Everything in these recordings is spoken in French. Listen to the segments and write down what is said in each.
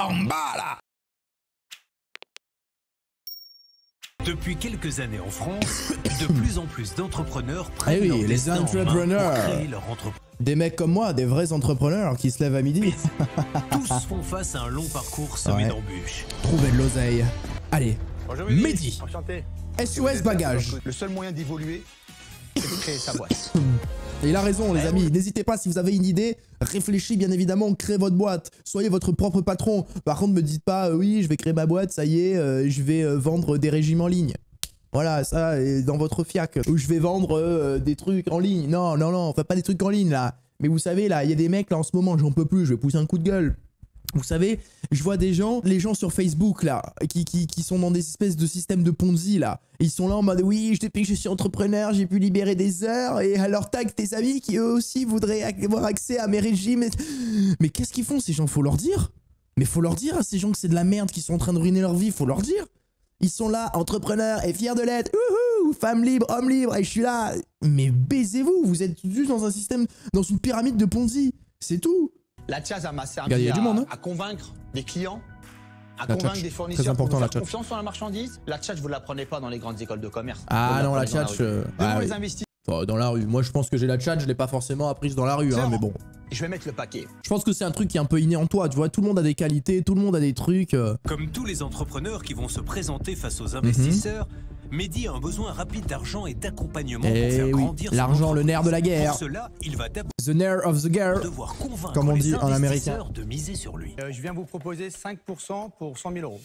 en bas là. Depuis quelques années en France, de plus en plus d'entrepreneurs prennent Eh oui, leur les destin en main entrepreneurs. pour créer leur entreprise. Des mecs comme moi, des vrais entrepreneurs qui se lèvent à midi. Tous font face à un long parcours semé Ouais. d'embûches. Trouver de l'oseille. Allez, Bonjour Mehdi. Enchanté. SOS Bagages. Le seul moyen d'évoluer, c'est de créer sa boîte. Et il a raison, les amis. N'hésitez pas, si vous avez une idée, réfléchissez bien évidemment, créez votre boîte. Soyez votre propre patron. Par contre, me dites pas, oui, je vais créer ma boîte, ça y est, je vais vendre des régimes en ligne. Voilà, ça, dans votre fiac. Ou je vais vendre des trucs en ligne. Non, non, non, enfin pas des trucs en ligne, là. Mais vous savez, là, il y a des mecs, là, en ce moment, j'en peux plus, je vais pousser un coup de gueule. Vous savez, je vois des gens, les gens sur Facebook, là, qui sont dans des espèces de systèmes de Ponzi, là. Et ils sont là en mode, oui, depuis que je suis entrepreneur, j'ai pu libérer des heures, et alors tag tes amis qui eux aussi voudraient avoir accès à mes régimes. Mais qu'est-ce qu'ils font, ces gens? Faut leur dire. Mais faut leur dire à ces gens que c'est de la merde, qu'ils sont en train de ruiner leur vie, faut leur dire. Ils sont là, entrepreneurs, et fiers de l'être. Wouhou, femme libre, homme libre, et je suis là. Mais baisez-vous, vous êtes juste dans un système, dans une pyramide de Ponzi. C'est tout. La chat, ça m'a Regarde, il y servi a du monde, hein. à convaincre des clients, à La convaincre tchatch, des très fournisseurs important, pour la faire tchatch. confiance sur la marchandise. La chat, vous ne l'apprenez pas dans les grandes écoles de commerce. Ah Vous non, la l'apprenez dans tchatch, rue. ah Devant oui. les investisseurs, Dans la rue. Moi, je pense que j'ai la tchatch, je l'ai pas forcément apprise dans la rue, hein, mais bon. je vais mettre le paquet. Je pense que c'est un truc qui est un peu inné en toi, tu vois. Tout le monde a des qualités, tout le monde a des trucs. Comme tous les entrepreneurs qui vont se présenter face Mhm. aux investisseurs, Mehdi a un besoin rapide d'argent et d'accompagnement pour Eh faire oui, grandir son l'argent, le nerf de la entreprise. guerre. Pour cela, il va d'abord The nerve of the girl. devoir convaincre Comme on les dit en américain. investisseurs de miser sur lui. Je viens vous proposer 5% pour 100 000 euros.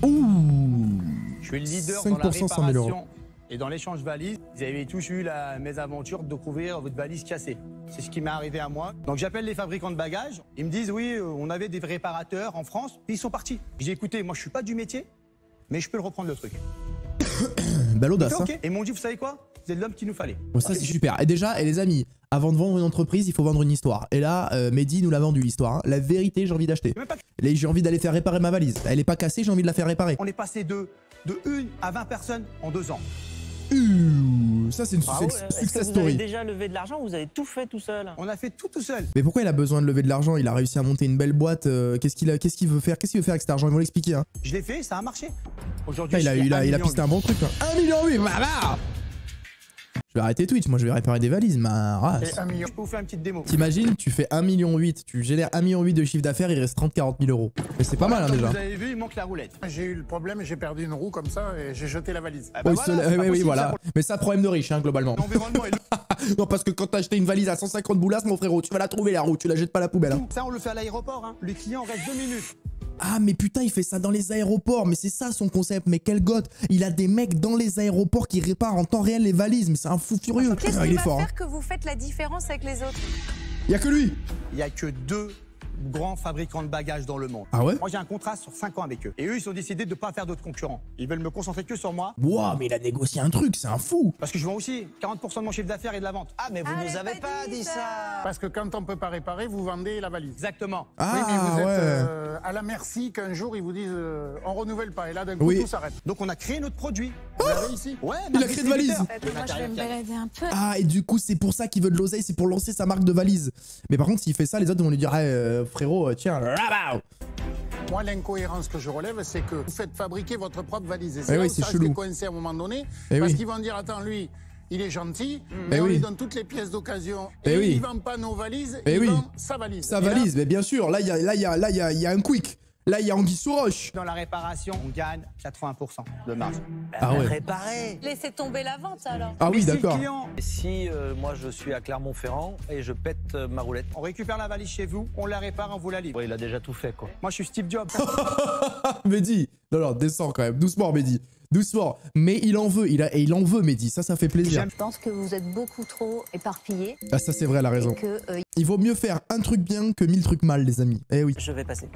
Ouh. Je suis le leader dans la 5% 100 000 euros. réparation et dans l'échange valise. Vous avez tous eu la mésaventure de découvrir votre valise cassée. C'est ce qui m'est arrivé à moi. Donc j'appelle les fabricants de bagages. Ils me disent oui, on avait des réparateurs en France. Puis ils sont partis. J'ai écouté, moi je suis pas du métier, mais je peux le reprendre le truc. Belle audace, hein. Ok. Et ils m'ont dit, vous savez quoi? Vous êtes l'homme qu'il nous fallait. Bon, ça, c'est super. Et déjà, et les amis, avant de vendre une entreprise, il faut vendre une histoire. Et là, Mehdi nous l'a vendu, l'histoire. Hein. La vérité, j'ai envie d'acheter. Même pas- J'ai envie d'aller faire réparer ma valise. Elle est pas cassée, j'ai envie de la faire réparer. On est passé de 1 à 20 personnes en 2 ans. Ça, c'est une Bravo. Est-ce que success vous avez story. déjà levé de l'argent ou vous avez tout fait tout seul? On a fait tout seul. Mais pourquoi il a besoin de lever de l'argent? Il a réussi à monter une belle boîte. Qu'est-ce qu'il veut faire? Qu'est-ce qu'il veut faire avec cet argent? Ils vont l'expliquer. Hein. Je l'ai fait, ça a marché. Aujourd'hui, Là, il a je suis pisté un bon truc. Hein. 1 million, oui, voilà. Je vais arrêter Twitch. Moi, je vais réparer des valises. Ma race. Et 1 million. Je peux vous faire une petite démo. T'imagines, tu fais 1,8 million, tu génères 1,8 million de chiffre d'affaires, il reste 30-40 000 euros. Mais c'est pas mal, hein, Comme déjà. vous avez vu, il manque la roulette. J'ai eu le problème, j'ai perdu une roue comme ça et j'ai jeté la valise. Ah bah Oui, voilà, c'est pas oui, possible, voilà. ça. Mais ça, problème de riche, hein, globalement. L'environnement est Non, parce que quand t'as acheté une valise à 150 boulasses, mon frérot, tu vas la trouver la roue, tu la jettes pas à la poubelle. Hein. Ça, on le fait à l'aéroport. Hein. Le client reste 2 minutes. Ah, mais putain, il fait ça dans les aéroports, mais c'est ça son concept. Mais quel goth, il a des mecs dans les aéroports qui réparent en temps réel les valises, mais c'est un fou furieux. Qu'est-ce Ah, qui il est va fort. faire que vous faites la différence avec les autres? Il y a que lui. Il n'y a que 2 grands fabricants de bagages dans le monde. Ah ouais? Moi, j'ai un contrat sur 5 ans avec eux. Et eux, ils ont décidé de ne pas faire d'autres concurrents. Ils veulent me concentrer que sur moi. Ouah, mais il a négocié un truc, c'est un fou. Parce que je vends aussi 40% de mon chiffre d'affaires et de la vente. Ah mais vous Ah, nous mais avez pas dit ça. Parce que quand on peut pas réparer, vous vendez la valise. Exactement. Oui, mais Ah, vous êtes ouais. à la merci qu'un jour ils vous disent on renouvelle pas et là d'un coup Oui. tout s'arrête. Donc, on a créé notre produit. Vous l'avez ici. Ouais, Il a créé de valise. Moi, je vais me balader un peu. Ah, et du coup, c'est pour ça qu'il veut de l'oseille, c'est pour lancer sa marque de valise. Mais par contre, s'il fait ça, les autres vont lui dire, frérot, tiens, rabaou. Moi, l'incohérence que je relève, c'est que vous faites fabriquer votre propre valise. Et Eh c'est là oui, où c'est ça risque chelou. de coincer à un moment donné. Eh parce oui. qu'ils vont dire attends, lui, il est gentil, Eh mais on oui. lui donne toutes les pièces d'occasion. Eh Et oui. il vend pas nos valises, Eh il oui. vend sa valise. Sa Et là, valise, mais bien sûr, là, il y a un quick. Là, il y a Anguille sous roche. Dans la réparation, on gagne 80% de marge. Ah ouais. Réparer. Laissez tomber la vente alors. Ah oui, Mais si le d'accord. client, Et si moi je suis à Clermont-Ferrand et je pète ma roulette? on récupère la valise chez vous, on la répare, on vous la livre. Ouais, il a déjà tout fait quoi. Moi, je suis Steve Jobs. Mehdi, non, descends quand même, doucement, Mehdi. Doucement. Mais il en veut, il en veut, Mehdi. Ça fait plaisir. Je pense que vous êtes beaucoup trop éparpillés. Ah, ça, c'est vrai, elle a raison. Et que, Il vaut mieux faire un truc bien que 1000 trucs mal, les amis. Eh oui. Je vais passer.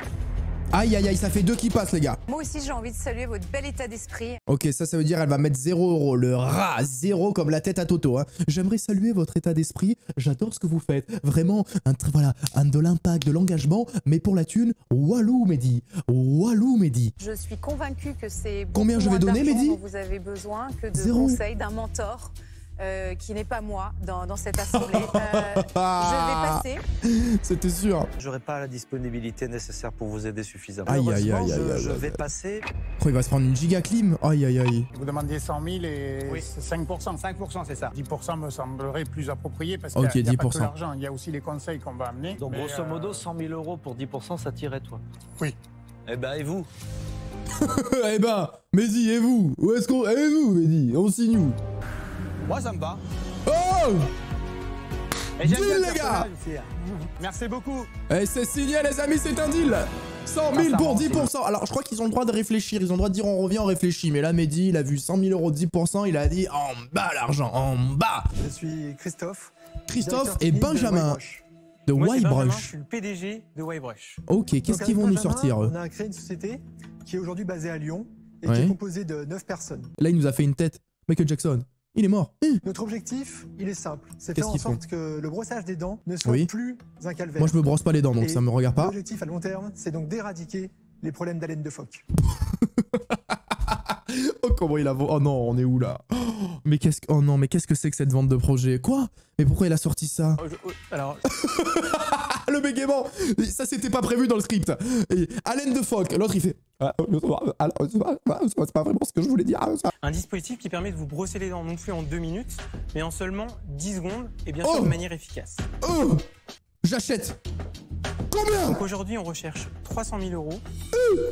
Aïe, aïe, aïe, ça fait 2 qui passent, les gars. moi aussi, j'ai envie de saluer votre bel état d'esprit. Ok, ça veut dire elle va mettre 0 €. Le rat, 0 comme la tête à Toto. Hein. J'aimerais saluer votre état d'esprit. J'adore ce que vous faites. Vraiment, voilà, de l'impact, de l'engagement. Mais pour la thune, walou, Mehdi. Walou, Mehdi. Je suis convaincue que c'est Combien beaucoup je vais moins donner, d'argent Mehdi? dont vous avez besoin que de 0. conseils, d'un mentor. qui n'est pas moi dans cette assemblée. Je vais passer. C'était sûr. J'aurai pas la disponibilité nécessaire pour vous aider suffisamment. Aïe, aïe, Heureusement, aïe, aïe, je aïe, vais aïe. passer. Oh, il va se prendre une giga clim. Aïe, aïe, aïe. Vous demandiez 100 000 et Oui. c'est 5%. 5%, c'est ça. 10% me semblerait plus approprié parce Ok, qu'il n'y a pas 10%. que l'argent, il y a aussi les conseils qu'on va amener. Donc, Mais, grosso modo, 100 000 euros pour 10%, ça tirait, toi. Oui. Eh ben, et vous? Eh ben, Mehdi, et vous? Où est-ce qu'on... Et vous, Mehdi? On signe où? Moi, ça me va. Oh! Et j'aime Deal, bien le les gars. personnage aussi. Merci beaucoup. Eh, c'est signé, les amis, c'est un deal. 100 000 pour 10%. Alors, je crois qu'ils ont le droit de réfléchir. Ils ont le droit de dire on revient, on réfléchit. Mais là, Mehdi, il a vu 100 000 euros de 10%. Il a dit en bas l'argent, en bas. Je suis Christophe. Christophe directeur et technique de Benjamin Whitebrush. de Moi, c'est Benjamin, je Whitebrush. suis le PDG de Whitebrush. Ok, qu'est-ce Donc, qu'ils vont avec nous Benjamin, sortir, eux? On a créé une société qui est aujourd'hui basée à Lyon et Ouais. qui est composée de 9 personnes. Là, il nous a fait une tête. Michael Jackson. Il est mort. Notre objectif, il est simple. C'est Qu'est-ce faire en qu'ils sorte que le brossage des dents ne soit Oui. plus un calvaire. Moi, je me brosse pas les dents, donc Et ça me regarde pas. L'objectif à long terme, c'est donc d'éradiquer les problèmes d'haleine de phoque. Oh, comment il a... Oh non, on est où, là? Mais qu'est-ce que... Oh non, mais qu'est-ce que c'est que cette vente de projet? Quoi? Mais pourquoi il a sorti ça? Alors, Le bégaiement! Ça, c'était pas prévu dans le script. Et haleine de phoque. L'autre, il fait... C'est pas vraiment ce que je voulais dire. un dispositif qui permet de vous brosser les dents non plus en 2 minutes, mais en seulement 10 secondes, et bien Oh sûr de manière efficace. Oh! J'achète. Combien? Donc aujourd'hui, on recherche 300 000 euros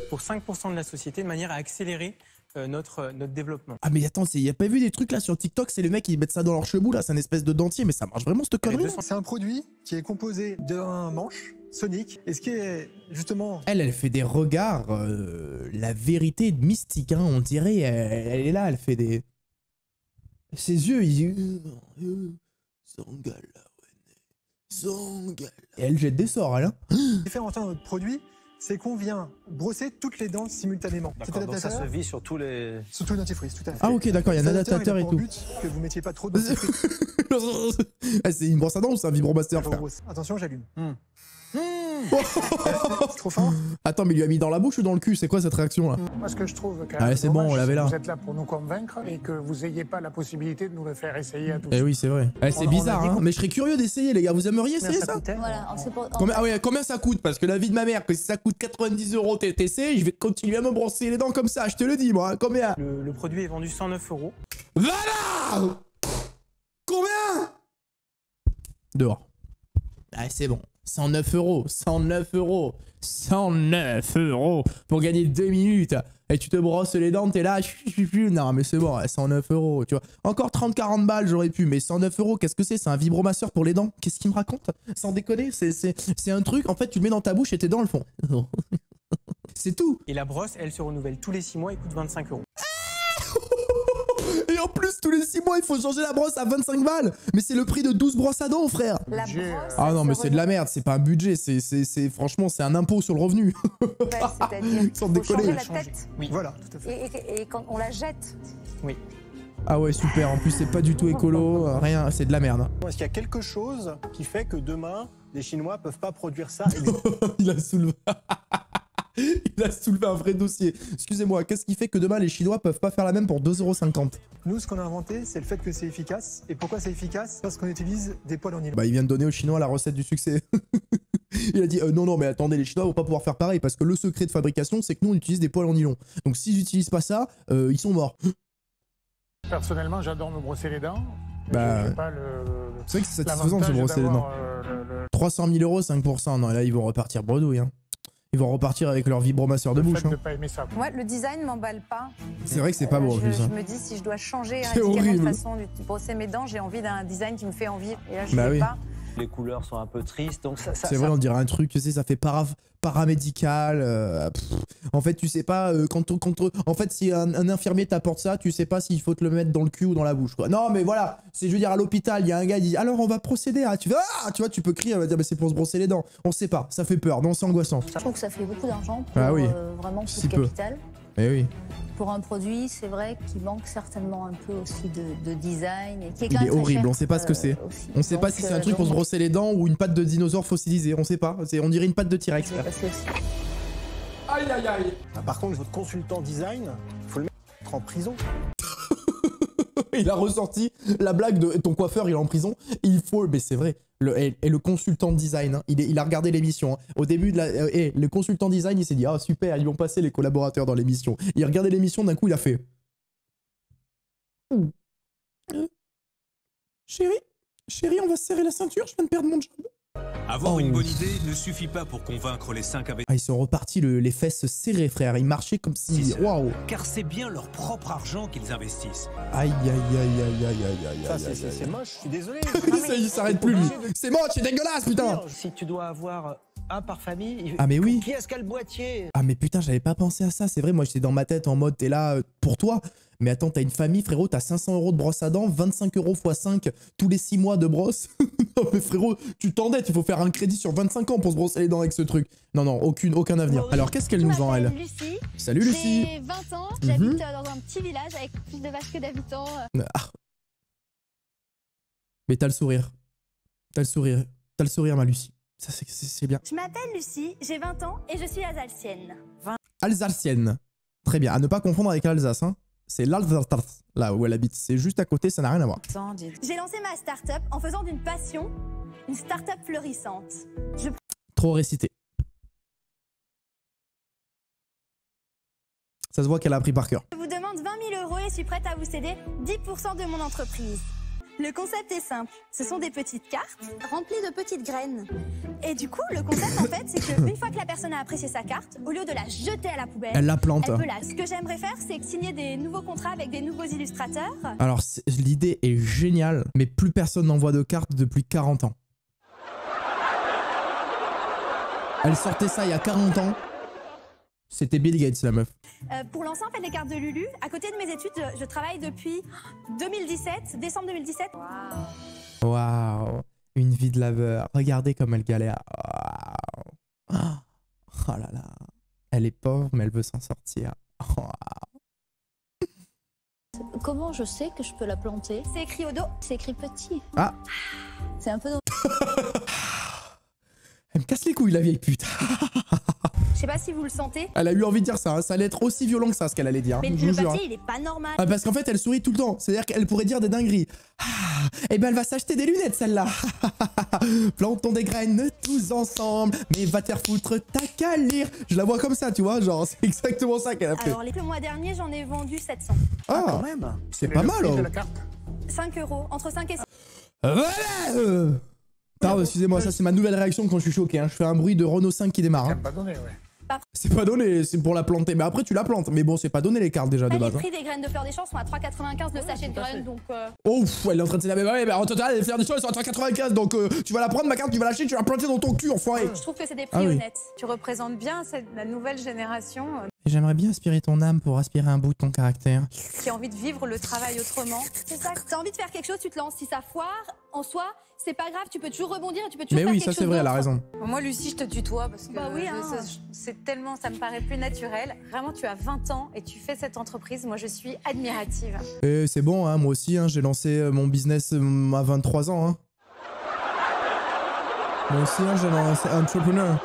pour 5% de la société, de manière à accélérer notre développement. Ah mais attends, y a pas vu des trucs là sur TikTok? C'est les mecs qui mettent ça dans leur chebou là, c'est une espèce de dentier, mais ça marche vraiment cette connerie? C'est un produit qui est composé d'un manche sonique et ce qui est justement... Elle fait des regards, la vérité mystique, hein, on dirait, elle est là, elle fait des... Ses yeux, ils... Sangala, Sangala. Et elle jette des sorts, elle, hein. différent de notre produit, c'est qu'on vient brosser toutes les dents simultanément. Cet D'accord, donc ça se adaptateur, vit sur tous les... surtout le dentifrice, tout à fait. Ah ok, d'accord, il y a un Cet adaptateur et il a tout. pour but que vous mettiez pas trop de dentifrice. Ah, c'est une brosse à dents ou c'est un vibromaster, Quand on frère? brosse. Attention, j'allume. Oh C'est trop fort. Attends, mais il lui a mis dans la bouche ou dans le cul? C'est quoi cette réaction là? Moi, ce que je trouve quand Ah, même c'est bon, dommage, on l'avait là. Vous êtes là pour nous convaincre et que vous n'ayez pas la possibilité de nous le faire essayer à tous. Eh oui, c'est vrai. Eh, c'est On a bizarre, dit hein. qu'on- Mais je serais curieux d'essayer, les gars. Vous aimeriez essayer ça? coûtait Voilà, c'est pour... Combien, ah ouais, combien ça coûte? Parce que la vie de ma mère, que si ça coûte 90 euros TTC, je vais continuer à me brosser les dents comme ça, je te le dis, moi. Combien? Le produit est vendu 109 euros. Voilà! Combien? Dehors. Ah, c'est bon. 109 euros. 109 euros. 109 euros pour gagner 2 minutes. Et tu te brosses les dents, t'es là. Non, mais c'est bon, 109 euros, tu vois. Encore 30-40 balles, j'aurais pu. Mais 109 euros, qu'est-ce que c'est? C'est un vibromasseur pour les dents? Qu'est-ce qu'il me raconte? Sans déconner, c'est un truc, en fait, tu le mets dans ta bouche et tes dents le font. C'est tout. Et la brosse, elle se renouvelle tous les 6 mois et coûte 25 euros. Et en plus, tous les 6 mois, il faut changer la brosse à 25 balles. Mais c'est le prix de 12 brosses à dents, frère. La Budget, brosse, Ah elle non, se mais c'est de la renouvelle, merde, c'est pas un budget, franchement, c'est un impôt sur le revenu. c'est-à-dire Sans qu'il faut déconner. changer la tête Voilà, tout à fait. et quand on la jette. Oui. Ah ouais, super, en plus, c'est pas du tout écolo, rien, c'est de la merde. Est-ce qu'il y a quelque chose qui fait que demain, les Chinois peuvent pas produire ça? Il a soulevé... Il a soulevé un vrai dossier. Excusez-moi, qu'est-ce qui fait que demain, les Chinois peuvent pas faire la même pour 2,50 €? Nous, ce qu'on a inventé, c'est le fait que c'est efficace. Et pourquoi c'est efficace? Parce qu'on utilise des poils en nylon. Bah, il vient de donner aux Chinois la recette du succès. Il a dit non, mais attendez, les Chinois vont pas pouvoir faire pareil parce que le secret de fabrication, c'est que nous, on utilise des poils en nylon. Donc, s'ils utilisent pas ça, ils sont morts. Personnellement, j'adore me brosser les dents. Bah, J'ai pas le... c'est vrai que c'est satisfaisant de se l'avantage brosser les dents. d'avoir, 300 000 euros, 5%. Non, là, ils vont repartir bredouille. Hein. Ils vont repartir avec leur vibromasseur de le bouche. fait de Hein. pas aimer ça. Moi, le design m'emballe pas. C'est vrai que c'est pas beau en plus. Je Hein. me dis, si je dois changer C'est radicalement horrible. de façon de brosser mes dents, j'ai envie d'un design qui me fait envie. Et là, je Bah l'ai oui. pas. Les couleurs sont un peu tristes, donc ça... C'est vrai, on dirait un truc, tu sais, ça fait paramédical. En fait, tu sais pas, en fait, si un infirmier t'apporte ça, tu sais pas s'il faut te le mettre dans le cul ou dans la bouche, quoi. Non, mais voilà, je veux dire, à l'hôpital, il y a un gars qui dit, alors on va procéder à... Tu vas, tu vois, tu peux crier, on va dire, mais c'est pour se brosser les dents. On sait pas, ça fait peur, non, c'est angoissant. Je trouve que ça fait beaucoup d'argent pour Ah oui. vraiment Si tout le peu. capital. Eh oui, Pour un produit, c'est vrai qu'il manque certainement un peu aussi de design. Et qui est quand il même est très horrible, cher, on sait pas ce que c'est. aussi. On sait pas Donc, si c'est un truc pour se brosser les dents ou une patte de dinosaure fossilisée, on sait pas. On dirait une patte de T-Rex. je vais passer aussi. Aïe aïe aïe. Par contre, votre consultant design, il faut le mettre en prison. Il a ressorti la blague de ton coiffeur, il est en prison. Il faut, mais c'est vrai. Le consultant design, hein, il a regardé l'émission. Hein. Au début de la, le consultant design, il s'est dit ah super, ils vont passer les collaborateurs dans l'émission. Il a regardé l'émission, d'un coup il a fait. Chérie, on va se serrer la ceinture, je viens de perdre mon job. Avoir une bonne idée ne suffit pas pour convaincre les 5 investisseurs. Ah, ils sont repartis les fesses serrées, frère. Ils marchaient comme si. Waouh! Car c'est bien leur propre argent qu'ils investissent. Aïe, aïe, aïe, aïe, aïe, aïe, aïe. Ça, c'est moche, je suis désolé. Ça, il s'arrête plus, lui. C'est moche, c'est dégueulasse, putain! Si tu dois avoir un par famille, Ah, mais oui! qui est-ce qu'a le boîtier? Ah, mais putain, j'avais pas pensé à ça. C'est vrai, moi, j'étais dans ma tête en mode, t'es là pour toi. Mais attends, t'as une famille, frérot, t'as 500 € de brosse à dents, 25 € x 5 tous les 6 mois de brosse. Non, mais frérot, tu t'endettes, il faut faire un crédit sur 25 ans pour se brosser les dents avec ce truc. Non, non, aucun avenir. Alors, qu'est-ce qu'elle nous vend, elle? Lucie. Salut, Lucie. J'ai 20 ans, j'habite dans un petit village avec plus de vaches que d'habitants. Ah. Mais t'as le sourire. T'as le sourire. T'as le sourire, ma Lucie. Ça, c'est bien. Je m'appelle Lucie, j'ai 20 ans et je suis alsacienne. Alsacienne. Très bien. À ne pas confondre avec l'Alsace, hein. C'est l'Alsace, là où elle habite. C'est juste à côté, ça n'a rien à voir. J'ai lancé ma start-up en faisant d'une passion une start-up florissante. Trop récité. Ça se voit qu'elle a appris par cœur. Je vous demande 20 000 € et suis prête à vous céder 10% de mon entreprise. Le concept est simple. Ce sont des petites cartes remplies de petites graines. Et du coup, le concept, en fait, c'est qu'une fois que la personne a apprécié sa carte, au lieu de la jeter à la poubelle, elle la plante. Ce que j'aimerais faire, c'est signer des nouveaux contrats avec des nouveaux illustrateurs. Alors, l'idée est géniale, mais plus personne n'envoie de cartes depuis 40 ans. Elle sortait ça il y a 40 ans. C'était Bill Gates, la meuf. Pour lancer en fait les cartes de Lulu, à côté de mes études, je travaille depuis 2017, décembre 2017. Waouh. Waouh. Une vie de laveur. Regardez comme elle galère. Waouh. Oh là là. Elle est pauvre, mais elle veut s'en sortir. Wow. Comment je sais que je peux la planter? C'est écrit au dos. C'est écrit petit. Ah. C'est un peu... Elle me casse les couilles, la vieille pute. Je sais pas si vous le sentez. Elle a eu envie de dire ça, hein. Ça allait être aussi violent que ça, ce qu'elle allait dire. Mais Je le vous jure. papier, il est pas normal. Ah, parce qu'en fait, elle sourit tout le temps. C'est-à-dire qu'elle pourrait dire des dingueries. Ah, et ben, elle va s'acheter des lunettes, celle-là. Plantons des graines tous ensemble, mais va te foutre, t'as qu'à lire. Je la vois comme ça, tu vois, genre, c'est exactement ça qu'elle a fait. Alors, le mois dernier, j'en ai vendu 700. Ah, quand même. C'est pas mal, hein. 5 €, entre 5 et 6. Voilà. Pardon, excusez-moi, ça c'est ma nouvelle réaction quand je suis choqué. Hein. Je fais un bruit de Renault 5 qui démarre. Hein. C'est pas donné, ouais. C'est pas donné, c'est pour la planter. Mais après, tu la plantes. Mais bon, c'est pas donné les cartes déjà de base. Les prix des graines de fleurs des champs sont à 3,95 le sachet de graines, donc... Oh, elle est en train de s'énerver. Ouais, mais en total, les fleurs des champs, elles sont à 3,95. Donc, tu vas la prendre, ma carte, tu vas lâcher, tu vas la planter dans ton cul, enfoiré. Je trouve que c'est des prix honnêtes. Tu représentes bien la nouvelle génération. J'aimerais bien aspirer ton âme pour aspirer un bout de ton caractère. Qui a envie de vivre le travail autrement. C'est ça, t'as envie de faire quelque chose, tu te lances. Si ça foire, en soi, c'est pas grave, tu peux toujours rebondir, tu peux toujours faire quelque chose. Mais oui, ça c'est vrai, elle a raison. Moi, Lucie, je te tutoie parce que oui, hein. c'est tellement, ça me paraît plus naturel. Vraiment, tu as 20 ans et tu fais cette entreprise. Moi, je suis admirative. Et c'est bon, hein, moi aussi, hein, j'ai lancé mon business à 23 ans. Hein. Moi aussi, hein, j'ai lancé entrepreneur.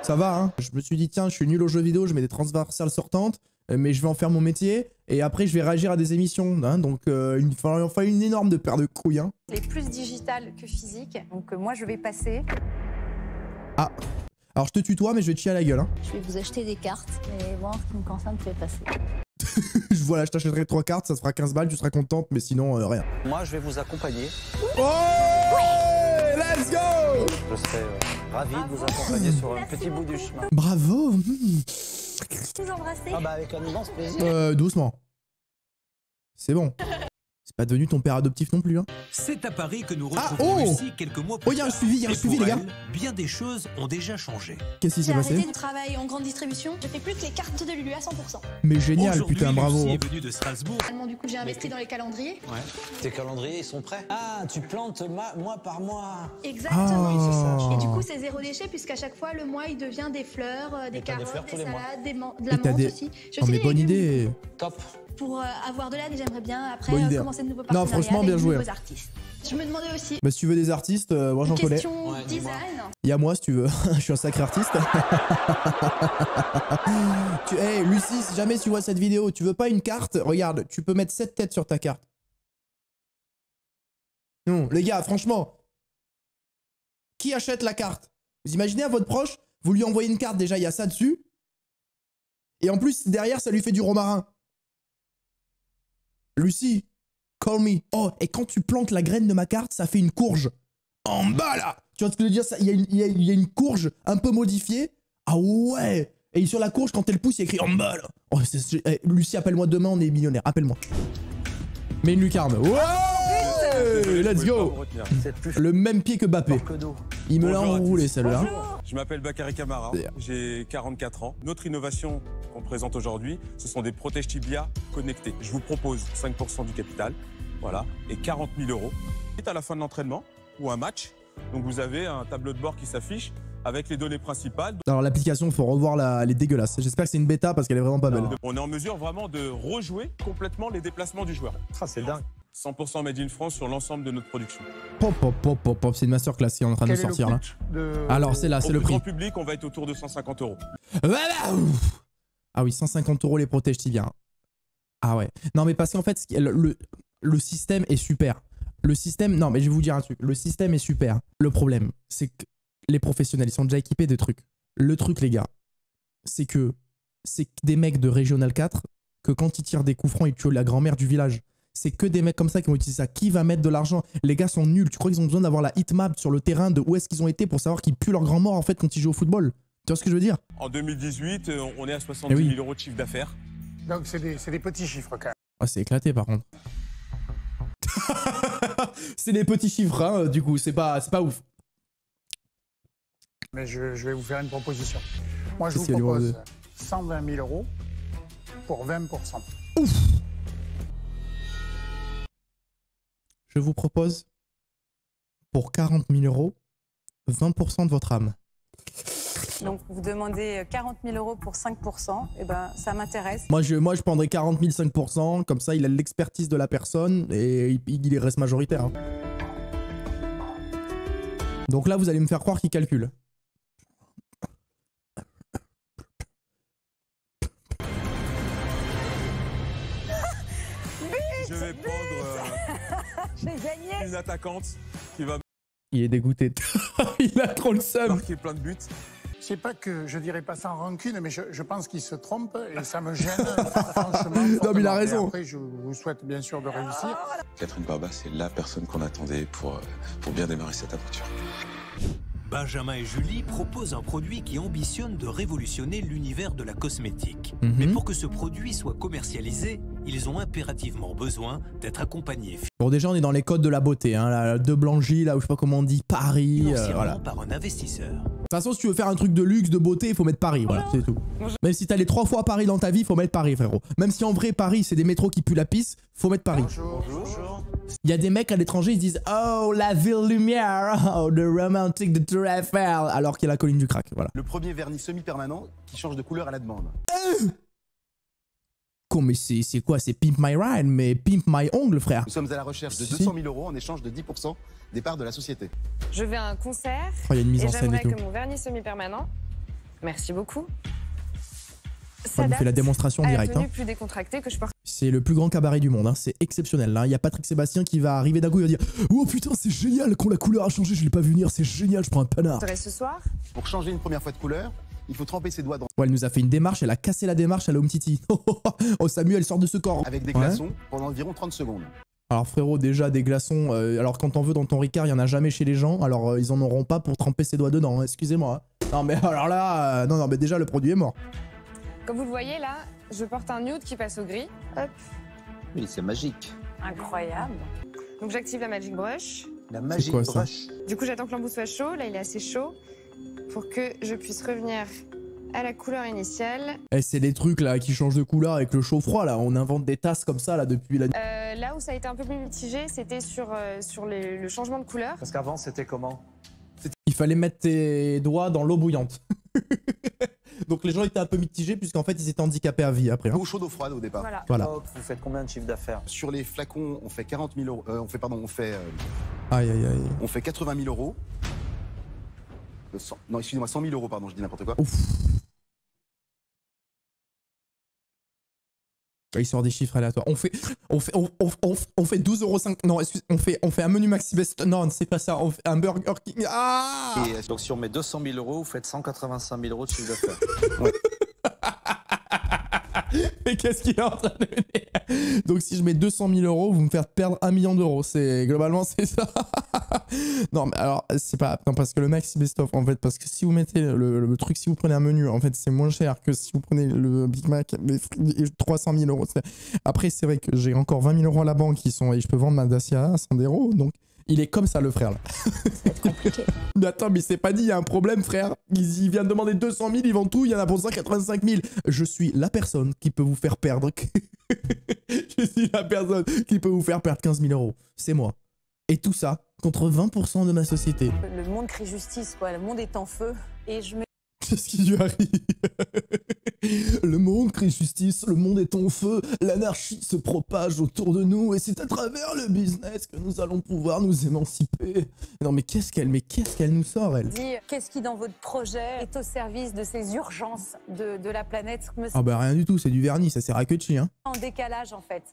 Ça va, hein. Je me suis dit, tiens, je suis nul aux jeux vidéo, je mets des transversales sortantes, mais je vais en faire mon métier, et après, je vais réagir à des émissions. Hein, donc, il fallait une énorme paire de couilles. Hein. Elle est plus digitale que physique, donc moi, je vais passer. Ah, alors je te tutoie, mais je vais te chier à la gueule. Hein. Je vais vous acheter des cartes, et voir ce qui me concerne, tu vas passer. Voilà, je t'achèterai 3 cartes, ça te fera 15 balles, tu seras contente, mais sinon, rien. Moi, je vais vous accompagner. Oh ouais, let's go. Je serai ravi de vous accompagner sur un petit bout du chemin. Bravo. Vous embrasser. Ah bah avec un immense plaisir. Doucement. C'est bon. C'est pas devenu ton père adoptif non plus, hein. C'est à Paris que nous retrouvons Lucie quelques mois plus tard. Oh, il y a un suivi, les gars. Bien des choses ont déjà changé. Qu'est-ce qui s'est passé? J'ai arrêté de travailler en grande distribution, je fais plus que les cartes de Lulu à 100%. Mais génial, putain, bravo. Lucie est venue de Strasbourg. Du coup, j'ai investi dans les calendriers. Ouais. Tes calendriers, ils sont prêts? Ah, tu plantes mois par mois. Exactement. Oh. C'est ça. Et du coup, c'est zéro déchet, puisqu'à chaque fois, le mois, il devient des fleurs, des carottes, des salades, de la menthe aussi. Oh, mais bonne idée. Top. Pour avoir de l'aide, j'aimerais bien après commencer de nouveaux partenariats. Non, franchement, bien joué. Artistes. Je me demandais aussi. Bah, si tu veux des artistes, moi j'en connais. Question design. Il y a moi si tu veux. Je suis un sacré artiste. Hey, Lucie, si jamais tu vois cette vidéo, tu veux pas une carte? Regarde, tu peux mettre 7 têtes sur ta carte. Non, les gars, franchement. Qui achète la carte? Vous imaginez à votre proche, vous lui envoyez une carte, déjà il y a ça dessus. Et en plus, derrière, ça lui fait du romarin. Lucie, call me. Oh, et quand tu plantes la graine de ma carte, ça fait une courge. En bas là. Tu vois ce que je veux dire? Il y a une courge un peu modifiée. Ah ouais. Et sur la courge, quand elle pousse, il y a écrit en bas là. Oh, Lucie, appelle-moi demain, on est millionnaire. Appelle-moi. Mets une lucarne. Ouais, let's go. Le même pied que Mbappé. Il me l'a enroulé celle-là. Je m'appelle Bakary Camara, j'ai 44 ans. Notre innovation qu'on présente aujourd'hui, ce sont des protèges tibia connectés. Je vous propose 5% du capital, voilà, et 40 000 €. À la fin de l'entraînement ou un match, donc vous avez un tableau de bord qui s'affiche avec les données principales. Alors l'application, faut revoir, elle est dégueulasse. J'espère que c'est une bêta parce qu'elle est vraiment pas belle. On est en mesure vraiment de rejouer complètement les déplacements du joueur. Ah, c'est dingue. 100% made in France sur l'ensemble de notre production. C'est une masterclass qui est en train de sortir là. Alors c'est là, c'est le prix. Au public, on va être autour de 150 €. Voilà. Ah oui, 150 € les protèges tibia. Ah ouais. Non mais parce qu'en fait, le système est super. Le système, non mais je vais vous dire un truc. Le système est super. Le problème, c'est que les professionnels, ils sont déjà équipés de trucs. Le truc, les gars, c'est que des mecs de Régional 4, que quand ils tirent des coups francs, ils tuent la grand-mère du village. C'est que des mecs comme ça qui vont utiliser ça. Qui va mettre de l'argent? Les gars sont nuls. Tu crois qu'ils ont besoin d'avoir la hitmap sur le terrain de où est-ce qu'ils ont été pour savoir qu'ils puent leur grand-mort en fait quand ils jouent au football? Tu vois ce que je veux dire? En 2018, on est à 70 000 € de chiffre d'affaires. Donc c'est des petits chiffres quand même. Ah, c'est éclaté par contre. C'est des petits chiffres, hein, du coup, c'est pas ouf. Mais je vais vous faire une proposition. Moi, je vous propose 120 000 € pour 20%. Ouf. Je vous propose pour 40 000 €, 20% de votre âme. Donc vous demandez 40 000 € pour 5%, et ben ça m'intéresse. Moi je prendrais 40 000 5%, comme ça il a l'expertise de la personne et il reste majoritaire. Hein. Donc là vous allez me faire croire qu'il calcule. Je vais prendre J'ai gagné. une attaquante qui va Il est dégoûté. Il a trop le seum. marquer plein de buts. C'est pas que je dirais pas ça en rancune, mais je pense qu'il se trompe et ça me gêne franchement. Non mais il a raison. Et après, je vous souhaite bien sûr de réussir. Catherine Barba, c'est la personne qu'on attendait pour bien démarrer cette aventure. Benjamin et Julie proposent un produit qui ambitionne de révolutionner l'univers de la cosmétique. Mhm. Mais pour que ce produit soit commercialisé, ils ont impérativement besoin d'être accompagnés Bon déjà on est dans les codes de la beauté, hein, là, de Blangy, là où je sais pas comment on dit, Paris, financièrement voilà. par un investisseur. De toute façon si tu veux faire un truc de luxe, de beauté, il faut mettre Paris, voilà, c'est tout. Même si t'as les 3 fois Paris dans ta vie, il faut mettre Paris frérot. Même si en vrai Paris c'est des métros qui puent la pisse, faut mettre Paris. Bonjour. Il y a des mecs à l'étranger, ils se disent oh la ville lumière, oh the romantic de Tour Eiffel, alors qu'il y a la colline du crack, voilà. Le premier vernis semi-permanent qui change de couleur à la demande. Mais c'est quoi? C'est Pimp My Ride, mais Pimp My Ongle, frère. Nous sommes à la recherche de 200 000 € en échange de 10% des parts de la société. Je vais à un concert Oh, il y a une mise et en scène et j'aimerais tout. que mon vernis semi-permanent, merci beaucoup, On nous fait la démonstration à la directe. tenue Hein. plus décontractée que je porte. C'est le plus grand cabaret du monde, hein. C'est exceptionnel. Là. Il y a Patrick Sébastien qui va arriver d'un coup, il va dire oh putain, c'est génial quand la couleur a changé, je l'ai pas vu venir, c'est génial, je prends un panard. Ce soir. Pour changer une première fois de couleur, il faut tremper ses doigts dans... Ouais, elle nous a fait une démarche, elle a cassé la démarche à la Home Titi. Oh Samuel sort de ce corps. Avec des glaçons pendant environ 30 secondes. Alors frérot, déjà des glaçons, alors quand t'en veux dans ton Ricard, il y en a jamais chez les gens, alors ils en auront pas pour tremper ses doigts dedans, hein. Excusez-moi. Hein. Non mais alors là, non mais déjà le produit est mort. Comme vous le voyez là, je porte un nude qui passe au gris. Hop. Oui, c'est magique. Incroyable. Donc j'active la Magic Brush. La Magic quoi, ça Brush. Du coup j'attends que l'embout soit chaud, là il est assez chaud, pour que je puisse revenir à la couleur initiale. Eh, c'est les trucs là qui changent de couleur avec le chaud-froid là, on invente des tasses comme ça là depuis la... Là où ça a été un peu plus mitigé, c'était sur le changement de couleur. Parce qu'avant, c'était comment? Il fallait mettre tes doigts dans l'eau bouillante. Donc les gens étaient un peu mitigés puisqu'en fait ils étaient handicapés à vie après. Hein. Eau chaude, eau froide au départ. Voilà. Hop, vous faites combien de chiffre d'affaires? Sur les flacons, on fait 40 000 €. Aïe aïe aïe. On fait 80 000 €. Non, excusez-moi, 100 000 €, pardon, je dis n'importe quoi. Ouf. Il sort des chiffres aléatoires. On fait 12,5 €. Non, excuse, on fait un menu Maxi Best. Non, c'est pas ça. On fait un Burger King. Ah! Et donc si on met 200 000 €, vous faites 185 000 € de chiffre d'affaires. Mais qu'est-ce qu'il est en train de dire? Donc si je mets 200 000 €, vous me faites perdre 1 million d'euros. Globalement, c'est ça. Non, mais alors, c'est pas... Non, parce que le Maxi Best of, en fait, parce que si vous mettez le truc, si vous prenez un menu, en fait, c'est moins cher que si vous prenez le Big Mac, 300 000 €. Après, c'est vrai que j'ai encore 20 000 € à la banque et je peux vendre ma Dacia à 100 €, donc... Il est comme ça, le frère, là. C'est compliqué. Mais attends, mais c'est pas dit, il y a un problème, frère. Il vient de demander 200 000, ils vendent tout, il y en a pour 185 000. Je suis la personne qui peut vous faire perdre. Je suis la personne qui peut vous faire perdre 15 000 €. C'est moi. Et tout ça contre 20% de ma société. Le monde crie justice, quoi. Le monde est en feu. Et je me... Qu'est-ce qui lui arrive? Le monde crie justice, le monde est en feu, l'anarchie se propage autour de nous et c'est à travers le business que nous allons pouvoir nous émanciper. Non mais qu'est-ce qu'elle nous sort, elle? Qu'est-ce qui dans votre projet est au service de ces urgences de la planète? Ah bah rien du tout, c'est du vernis, ça sert à que de chier, hein. En décalage en fait,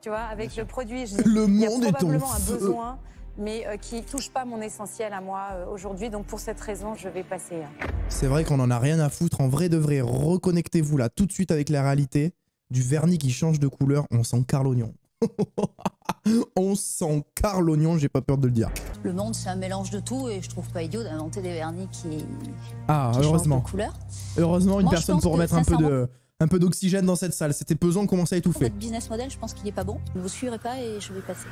tu vois, avec le produit, le monde il y a est en probablement un feu. besoin, mais qui touche pas mon essentiel à moi aujourd'hui, donc pour cette raison, je vais passer. C'est vrai qu'on en a rien à foutre, en vrai de vrai, reconnectez-vous là tout de suite avec la réalité. Du vernis qui change de couleur, on s'en carre l'oignon. On s'en carre l'oignon, j'ai pas peur de le dire. Le monde, c'est un mélange de tout et je trouve pas idiot d'inventer des vernis qui heureusement. changent de couleur. Heureusement, une Moi, je personne pense pour que, remettre un peu d'oxygène dans cette salle. C'était pesant de commencer à étouffer. Votre business model, je pense qu'il est pas bon. Ne vous suivrez pas et je vais passer.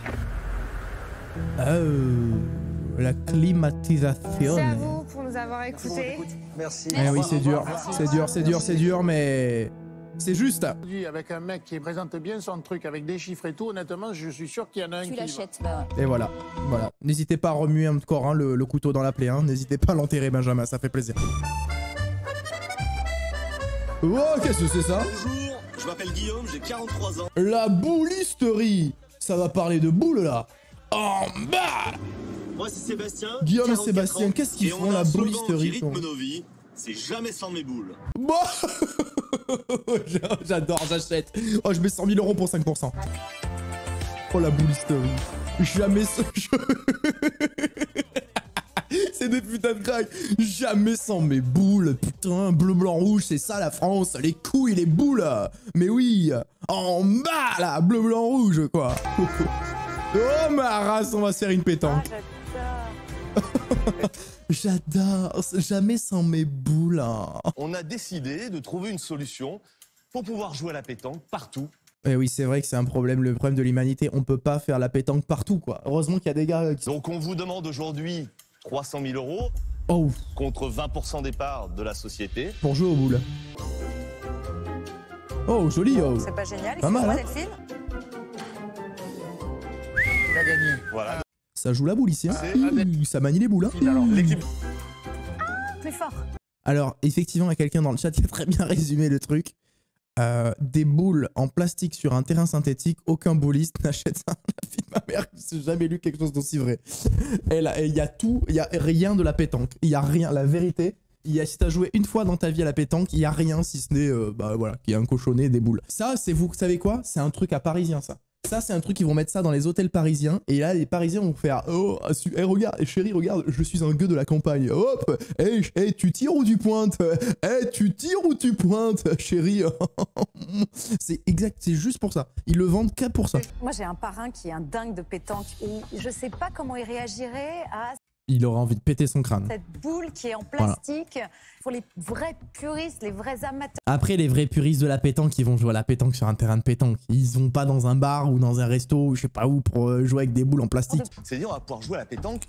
La climatisation. C'est à vous pour nous avoir écoutés. Merci. Eh oui, c'est dur. C'est dur, mais c'est juste. Avec un mec qui présente bien son truc avec des chiffres et tout, honnêtement, je suis sûr qu'il y en a un Tu qui l'achètes, va. bah ouais. Et voilà. N'hésitez pas à remuer encore le couteau dans la plaie. Hein. N'hésitez pas à l'enterrer, Benjamin, ça fait plaisir. Oh, qu'est-ce que c'est ça? Bonjour, je m'appelle Guillaume, j'ai 43 ans. La boulisterie. Ça va parler de boules, là. En bas. Moi, c'est Sébastien. Guillaume et Sébastien, qu'est-ce qu'ils font, la boulisterie? Qui rythme nos vies, c'est jamais sans mes boules. Bon. J'adore, j'achète. Oh, je mets 100 000 € pour 5%. Oh, la boulisterie. Jamais ça. C'est des putains de craques. Jamais sans mes boules. Putain, bleu, blanc, rouge, c'est ça la France. Les couilles, les boules. Mais oui. En bas, là. Bleu, blanc, rouge, quoi. Oh, ma race, on va se faire une pétanque. J'adore. Jamais sans mes boules. On a décidé de trouver une solution pour pouvoir jouer à la pétanque partout. Et oui, c'est vrai que c'est un problème, le problème de l'humanité. On peut pas faire la pétanque partout, quoi. Heureusement qu'il y a des gars qui... Donc on vous demande aujourd'hui 300 000 € contre 20% des parts de la société. Pour jouer aux boules. Oh, joli. Oh. C'est pas génial, pas mal, hein. Delphine. Il a gagné. Voilà. Ça joue la boule ici, hein. Ça manie les boules, hein. Alors, l'équipe... Plus fort. Alors, effectivement, il y a quelqu'un dans le chat qui a très bien résumé le truc. Des boules en plastique sur un terrain synthétique, aucun bouliste n'achète ça. La fille de ma mère, j'ai jamais lu quelque chose d'aussi vrai. Il y a tout, il y a rien de la pétanque. Il y a rien, la vérité. Si t'as joué une fois dans ta vie à la pétanque, il y a rien si ce n'est, voilà, qu'il y a un cochonnet, des boules. Ça, c'est vous savez quoi? C'est un truc à Parisien, ça. Ça, c'est un truc, ils vont mettre ça dans les hôtels parisiens. Et là, les Parisiens vont faire oh, hey, regarde, chérie, regarde, je suis un gueux de la campagne. Hop, hey, tu tires ou tu pointes? Hey, tu tires ou tu pointes, chérie? C'est exact, c'est juste pour ça. Ils le vendent qu'à pour ça. Moi, j'ai un parrain qui est un dingue de pétanque. Et je sais pas comment il réagirait à Il aura envie de péter son crâne. cette boule qui est en plastique. Voilà. Pour les vrais puristes, les vrais amateurs. Après, les vrais puristes de la pétanque, ils vont jouer à la pétanque sur un terrain de pétanque. Ils vont pas dans un bar ou dans un resto, ou je sais pas où, pour jouer avec des boules en plastique. C'est-à-dire, on va pouvoir jouer à la pétanque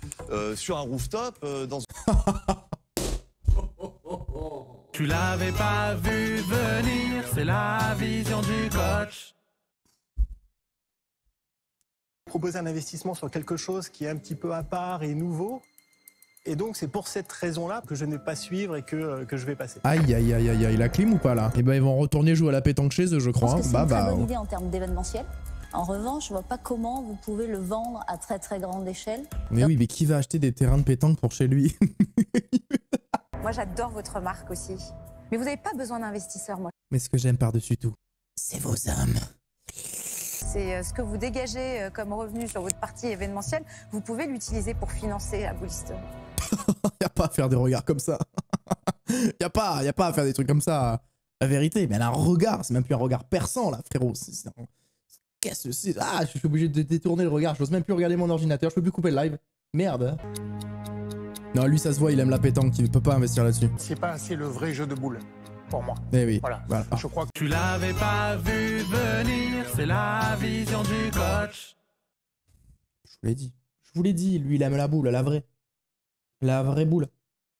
sur un rooftop dans... Tu l'avais pas vu venir, c'est la vision du coach. Proposer un investissement sur quelque chose qui est un petit peu à part et nouveau. Et donc, c'est pour cette raison-là que je ne vais pas suivre et que je vais passer. Aïe, aïe, aïe, aïe, aïe, la clim ou pas là? Eh ben, ils vont retourner jouer à la pétanque chez eux, je crois. Je pense que c'est une très bonne idée en termes d'événementiel. En revanche, je vois pas comment vous pouvez le vendre à très très grande échelle. Mais oui, mais qui va acheter des terrains de pétanque pour chez lui? Moi, j'adore votre marque aussi. Mais vous n'avez pas besoin d'investisseurs, moi. Mais ce que j'aime par-dessus tout, c'est vos âmes. c'est ce que vous dégagez comme revenu sur votre partie événementielle, vous pouvez l'utiliser pour financer Aboulisterie. Y a pas à faire des regards comme ça. y a pas à faire des trucs comme ça. La vérité, mais elle a un regard, c'est même plus un regard perçant là, frérot. Qu'est-ce que c'est? Ah, je suis obligé de détourner le regard, j'ose même plus regarder mon ordinateur, je peux plus couper le live. Merde. Non, lui ça se voit, il aime la pétanque, il peut pas investir là-dessus. C'est pas assez le vrai jeu de boules, pour moi. Eh oui. Voilà. Je crois que... Tu l'avais pas vu venir, c'est la vision du coach. Je vous l'ai dit, lui il aime la boule, la vraie. La vraie boule.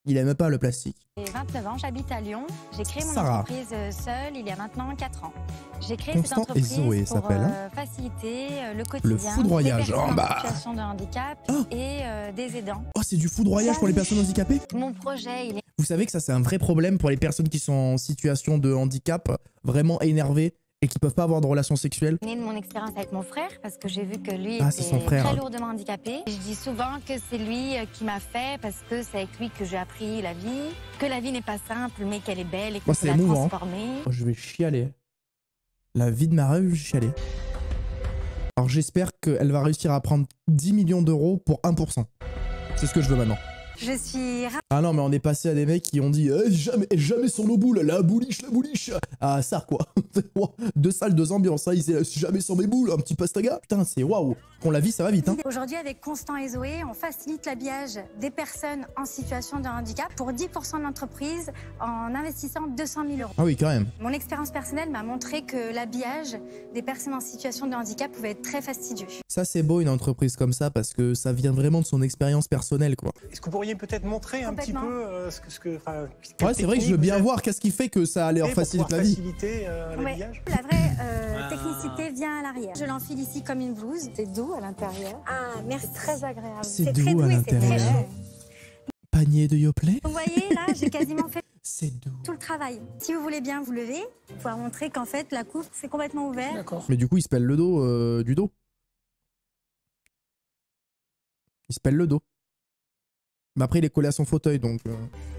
Il aime pas le plastique. J'ai 29 ans, j'habite à Lyon. J'ai créé mon Sarah. entreprise seule il y a maintenant 4 ans. J'ai créé Constant cette entreprise et Zoé pour s'appelle, hein. faciliter le quotidien Le foudroyage. des personnes Oh, bah. en situation de handicap et des aidants. Oh, c'est du foudroyage pour les personnes handicapées? Mon projet, il est... Vous savez que ça c'est un vrai problème pour les personnes qui sont en situation de handicap, vraiment énervées et qui peuvent pas avoir de relations sexuelles. né de mon expérience avec mon frère parce que j'ai vu que lui Ah, c'est son était frère. très lourdement handicapé. Je dis souvent que c'est lui qui m'a fait parce que c'est avec lui que j'ai appris la vie, que la vie n'est pas simple mais qu'elle est belle et qu'on Moi, peut c'est la émouvant. transformer. Oh, je vais chialer. La vie de ma rêve, je vais chialer. Alors j'espère qu'elle va réussir à prendre 10 millions d'euros pour 1%. C'est ce que je veux maintenant. Je suis Ah non, mais on est passé à des mecs qui ont dit jamais sur nos boules, la bouliche. Ah, ça quoi. 2 salles, 2 ambiances, hein. Ils disaient jamais sur mes boules, un petit pastaga. Putain, c'est waouh. Qu'on la vie, ça va vite, hein. Aujourd'hui, avec Constant et Zoé, on facilite l'habillage des personnes en situation de handicap pour 10% de l'entreprise en investissant 200 000 euros. Ah oui, quand même. Mon expérience personnelle m'a montré que l'habillage des personnes en situation de handicap pouvait être très fastidieux. Ça, c'est beau une entreprise comme ça parce que ça vient vraiment de son expérience personnelle, quoi. Est-ce que vous pourriez peut-être montrer un petit peu Ouais, c'est vrai que je veux bien voir qu'est-ce qui fait que ça leur facilite la vie. Ouais, la vraie technicité vient à l'arrière. Je l'enfile ici comme une blouse. C'est doux à l'intérieur. Ah, merci. C'est très agréable. C'est très doux à et c'est très l'intérieur. chaud. Panier de Yoplait. Vous voyez, là, j'ai quasiment fait c'est doux. tout le travail. Si vous voulez bien vous lever, pour pouvoir montrer qu'en fait, la coupe, c'est complètement ouvert. Mais du coup, il se pèle le dos du dos. Il se pèle le dos. Mais après, il est collé à son fauteuil, donc...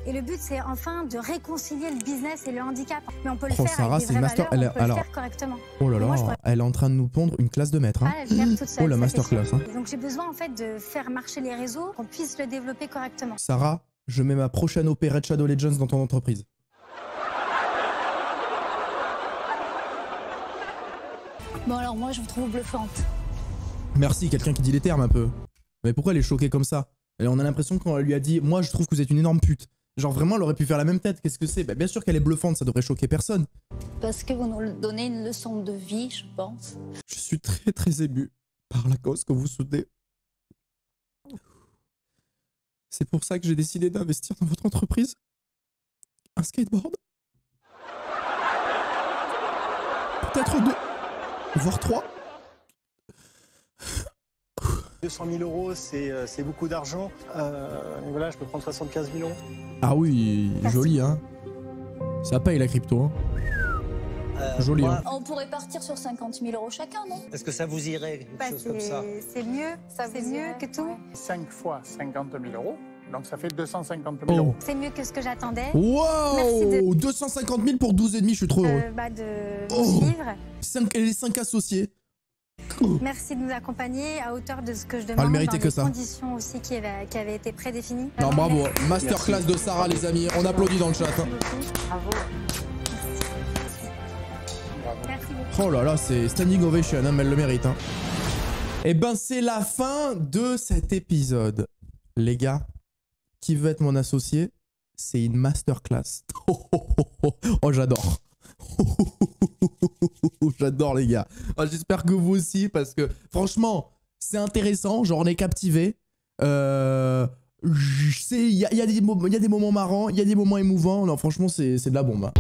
Et le but, c'est enfin de réconcilier le business et le handicap. Mais on peut le Oh, faire Sarah, avec c'est des une vraies master... valeurs, on peut alors... le faire correctement. Oh là là, Moi, je pourrais- elle est en train de nous pondre une classe de maître. Hein. Ah, je viens toute seule, Oh, la ça, masterclass. c'est sûr. Hein. Et donc j'ai besoin en fait de faire marcher les réseaux, qu'on puisse le développer correctement. Sarah, je mets ma prochaine opérette Shadow Legends dans ton entreprise. Bon alors moi je vous trouve bluffante. Merci, quelqu'un qui dit les termes un peu. Mais pourquoi elle est choquée comme ça? Et on a l'impression qu'on lui a dit « Moi, je trouve que vous êtes une énorme pute ». Genre vraiment, elle aurait pu faire la même tête. Qu'est-ce que c'est? Bah, bien sûr qu'elle est bluffante, ça devrait choquer personne. Parce que vous nous donnez une leçon de vie, je pense. Je suis très très ému par la cause que vous soutenez. C'est pour ça que j'ai décidé d'investir dans votre entreprise. Un skateboard. Peut-être 2, voire 3. 200 000 euros, c'est beaucoup d'argent. Et voilà, je peux prendre 75 000 euros. Ah oui, joli hein. Ça paye la crypto hein. Joli hein. On pourrait partir sur 50 000 euros chacun, non? Est-ce que ça vous irait, quelque chose comme ça? C'est mieux, c'est mieux que tout. 5 fois 50 000 euros, donc ça fait 250 000 euros. C'est mieux que ce que j'attendais. Wow, 250 000 pour 12,5, je suis trop heureux. De suivre. Et les 5 associés. Merci de nous accompagner à hauteur de ce que je demande. Elle méritait dans que les ça. conditions aussi qui avaient été prédéfinies. Non, bravo. Masterclass de Sarah, les amis. On applaudit dans le chat. Hein. Bravo. Merci beaucoup. Oh là là, c'est standing ovation, hein, mais elle le mérite. Hein. Et ben, c'est la fin de cet épisode. Les gars, qui veut être mon associé? C'est une masterclass. Oh, j'adore. J'adore les gars. J'espère que vous aussi parce que franchement c'est intéressant, genre on est captivé. Je sais, il y a des moments marrants, il y a des moments émouvants. Non franchement c'est de la bombe.